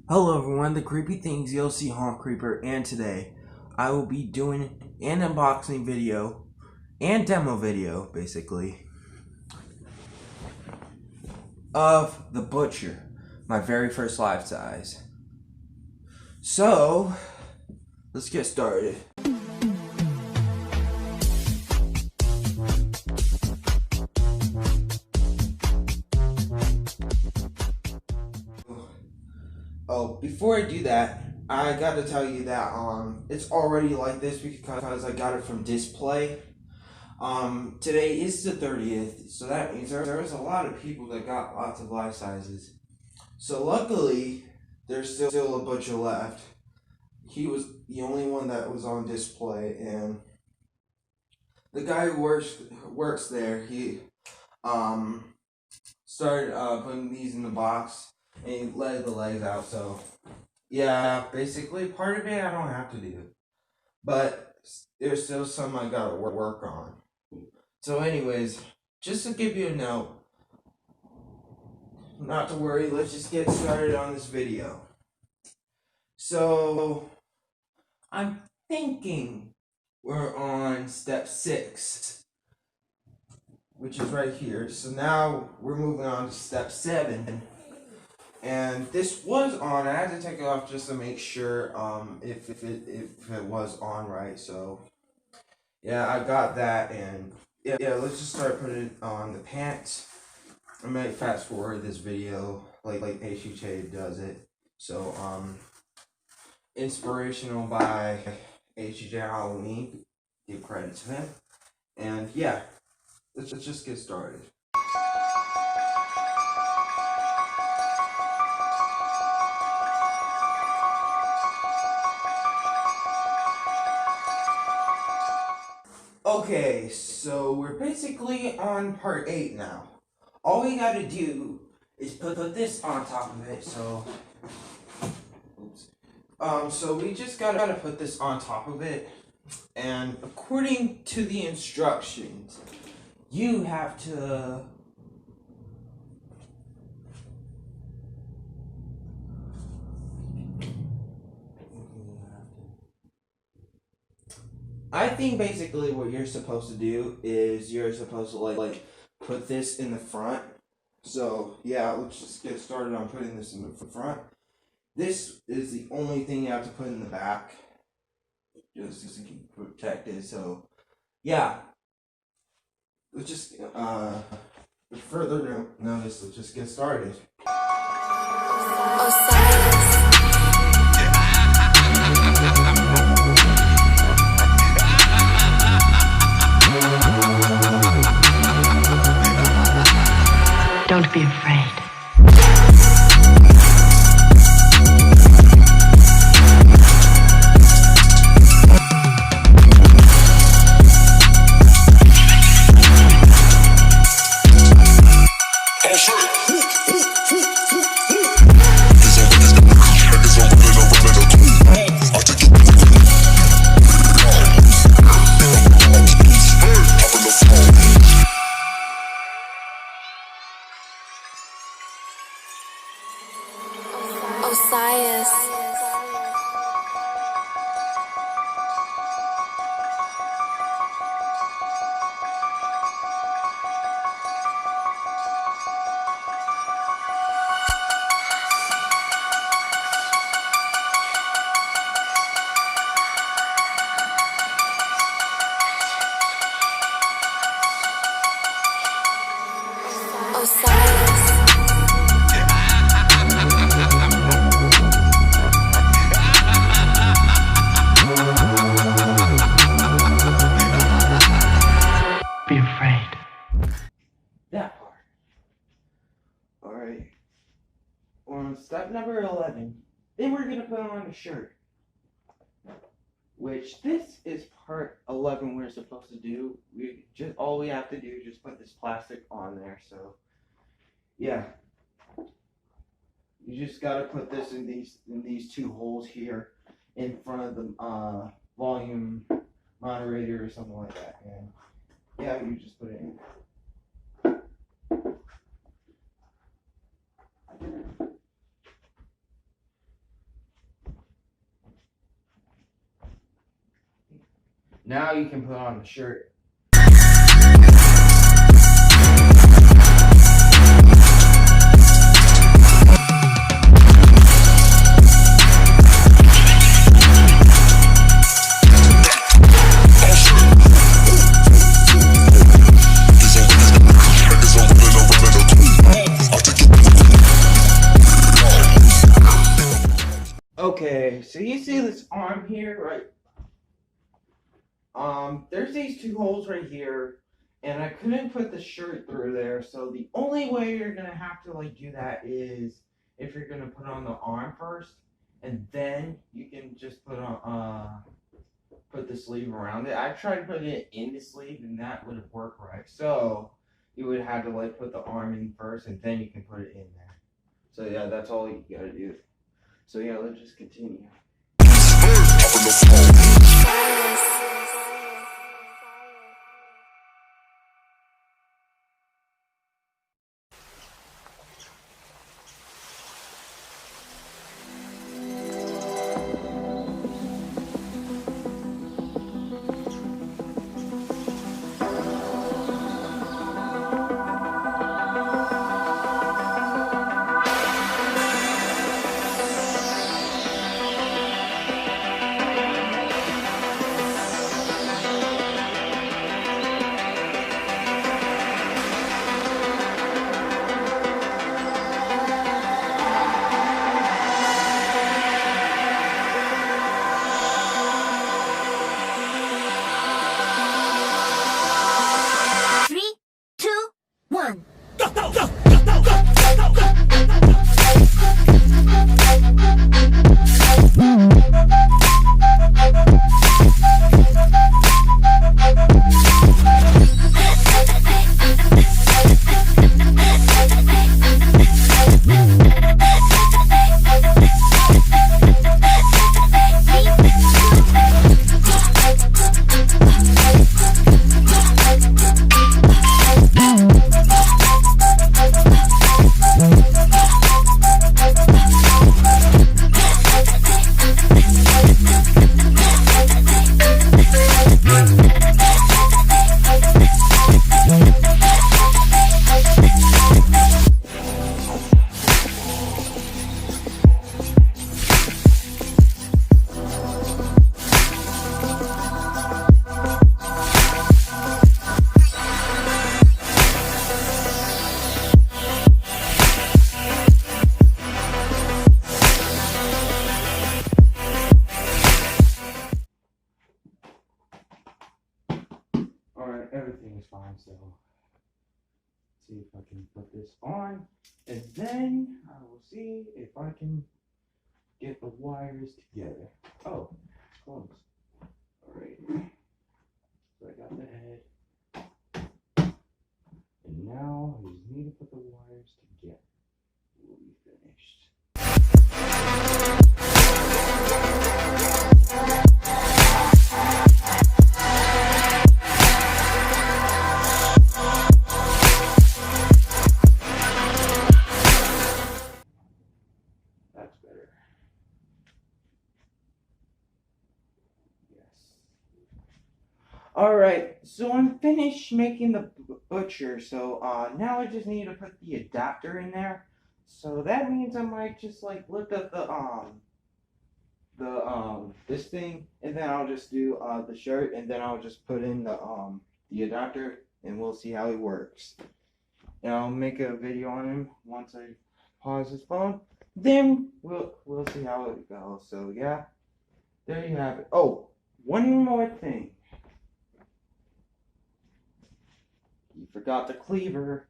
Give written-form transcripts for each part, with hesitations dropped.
Hello everyone, the Creepy Things ELC Haunt Creeper, and today I will be doing an unboxing video and demo video, basically, of The Butcher, my very first life size. So, let's get started. Oh, before I do that, I gotta tell you that it's already like this because I got it from Display. Today is the 30th, so that means there was a lot of people that got lots of life sizes. So luckily, there's still a Butcher left. He was the only one that was on display, and the guy who works there, he started putting these in the box, and he let the legs out. So yeah, basically part of it I don't have to do, but there's still some I gotta work on. So anyways, just to give you a note, not to worry, let's just get started on this video. So I'm thinking we're on step 6, which is right here. So now we're moving on to step 7. And this was on. I had to take it off just to make sure if it was on right. So yeah, I got that, and yeah, let's just start putting it on the pants. I might fast forward this video like HJ does it. So inspirational by HJ Halloween. Give credit to him. And yeah, let's just get started. Okay, so we're basically on part 8 now. All we gotta do is put this on top of it, so so we just gotta put this on top of it, and according to the instructions, you have to I think basically what you're supposed to do is you're supposed to like put this in the front. So yeah, let's just get started on putting this in the front. This is the only thing you have to put in the back, just to keep protected. So yeah, let's just with further notice, let's just get started. Don't be afraid. Osias. Be afraid. That part. Alright. On step number 11, then we're gonna put on a shirt. Which this is part 11 we're supposed to do. All we have to do is just put this plastic on there. So yeah, you just gotta put this in these two holes here in front of the volume moderator or something like that. And yeah, you just put it in. Now you can put on the shirt. Okay, so you see this arm here, right? There's these two holes right here, and I couldn't put the shirt through there, so the only way you're gonna have to like do that is if you're gonna put on the arm first, and then you can just put on put the sleeve around it. I tried putting it in the sleeve, and that wouldn't work right. So you would have to like put the arm in first, and then you can put it in there. So yeah, that's all you gotta do. So yeah, let's just continue. Alright, everything is fine, so let's see if I can put this on, and then I will see if I can get the wires together. Oh, it's close. Alright, so I got the head, and now I just need to put the wires together. We'll be finished. That's better. Yes. Alright, so I'm finished making the butcher, so now I just need to put the adapter in there. So that means I might just like lift up this thing, and then I'll just do the shirt, and then I'll just put in the adapter, and we'll see how it works. And I'll make a video on him once I pause his phone. Then we'll see how it goes. So yeah, there you have it. Oh, one more thing. You forgot the cleaver.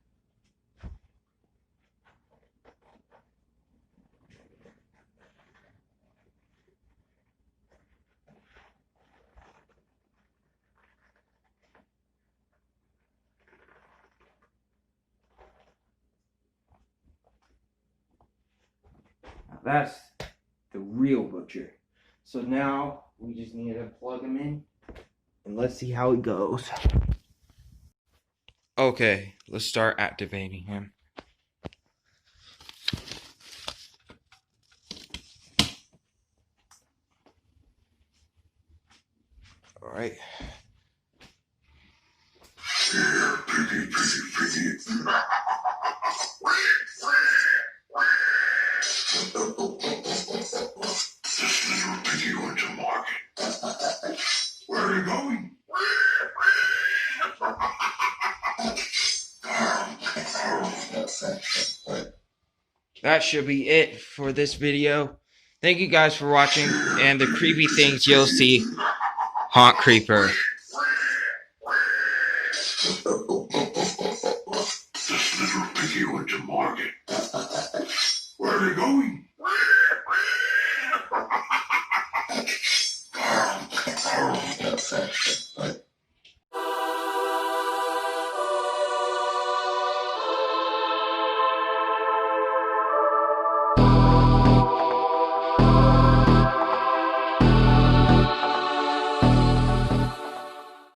Now that's the real butcher. So now we just need to plug him in, and let's see how it goes. Okay, let's start activating him. right. This little piggy went to market. Where are you going? That should be it for this video. Thank you guys for watching, and the creepy things you'll see haunt Creeper. This little piggy went to market. Where are you going?